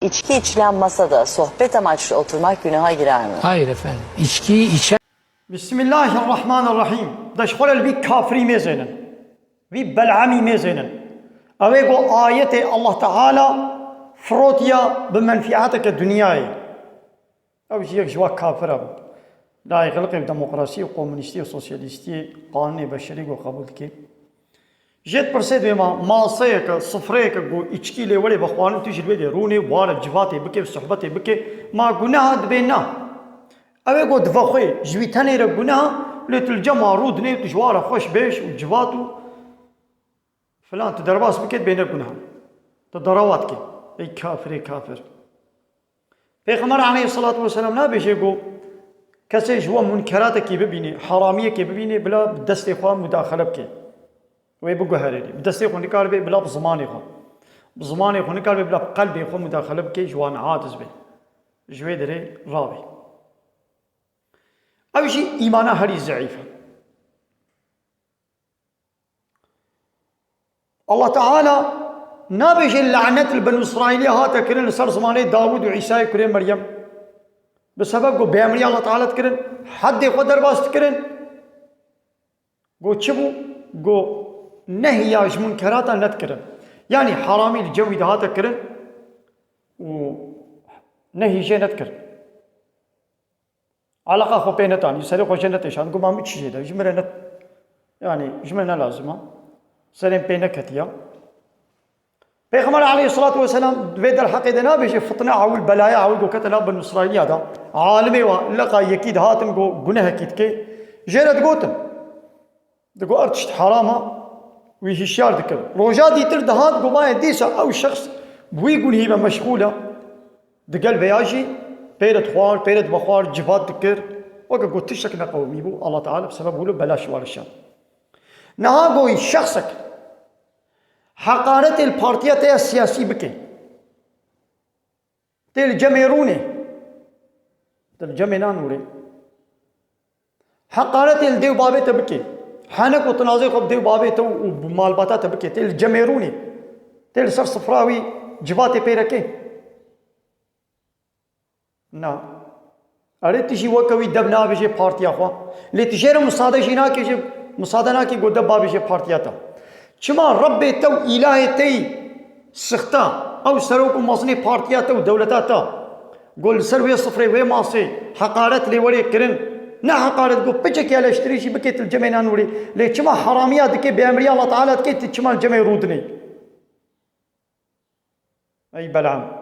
İçki içilen masada sohbet amaçlı oturmak günaha girer mi? Hayır efendim. İçkiyi içen Bismillahirrahmanirrahim. Dışkol bir kafiri mezenin. Bir bel'ami mezenin. Ave go ayeti Allah Teala frotiya bmenfiatek dünyayı. Ev şey jwa kafir ab. La yغلق demokrasi, komünisti, sosyalisti, kanuni beşeri go kabul ki. Jet perse dema masaya ka sıfraya ka go içki le vale bakhwan tujrbe de rune wala civate bike sohbete bike ma günah dbena. Ave go dvakhoi jwitane re günah le tuljama rud ne tujwara khosh beş u civatu falan tdarbas bike bene günah. Tdaravat ki ey kafir kafir. Peygamber aleyhissalatu vesselam ne beşe go kese jwa munkerata ki bibini haramiye ki bibini bila deste khwa mudakhala ki ويبقى هريري بدستي خوني كاربي بلا بزماني خو بزماني خوني كاربي بلا قلبي خو مداخله بكي جوان عاطز بي جوي دري رابي أول شيء إيمانها هري ضعيفة الله تعالى نابش اللعنة البنو إسرائيلية هاتا كرن صار زماني داود وعيسى كرن مريم بسبب قو بيامري الله تعالى تكرن حد قدر باس تكرن قو تشبو قو نهي ياج منكراتا نتكرن يعني حرامي الجوي ده تكرن ونهي جي نتكرن علاقة خو بينتان يسالي خو جنة إيشان قو ما متشي ده جمرة نت يعني جمرة لازمة سلام بينك هتيا بيغمر عليه الصلاة والسلام بيد الحق ده بيش فتنة عول بلايا عول قو كتنا بن إسرائيل هذا عالمي ولقى يكيد هاتم قو جنه كيد كي جيرت قوتم دقو أرتشت حرامها ويهشيار ذكر روجا ديتر دهات قما يديسا أو شخص بويقول هي مشغولة دقل بياجي بيرد خوار بيرد بخوار جفات ذكر وقا قلت تشك نقومي بو الله تعالى بسبب قوله بلاش والشان نها قوي شخصك حقارة البارتيات السياسية بكي تل جميروني تل جمينان وري حقارة الديو بابي تبكي حانك وتنازي خب ديو بابي تو ومالباتا تبكي تل جميروني تل سر صفراوي جباتي بيركي نا أريد تجي وكوي دبنا بيجي بارتيا خوا اللي تجير مصادة جينا كيجي مصادة نا كي قد بابيجي بارتياتا شما ربي تو إلهي تي سختا أو سروك مصني بارتياتا ودولتاتا قول سروي صفري وي ماسي حقارت لي ولي كرن نا حقارت قو بيجك يا لاشتري شي بكيت الجميع نوري ليه شما حراميات كي بأمريا الله تعالى كي شما الجميع رودني أي بلعم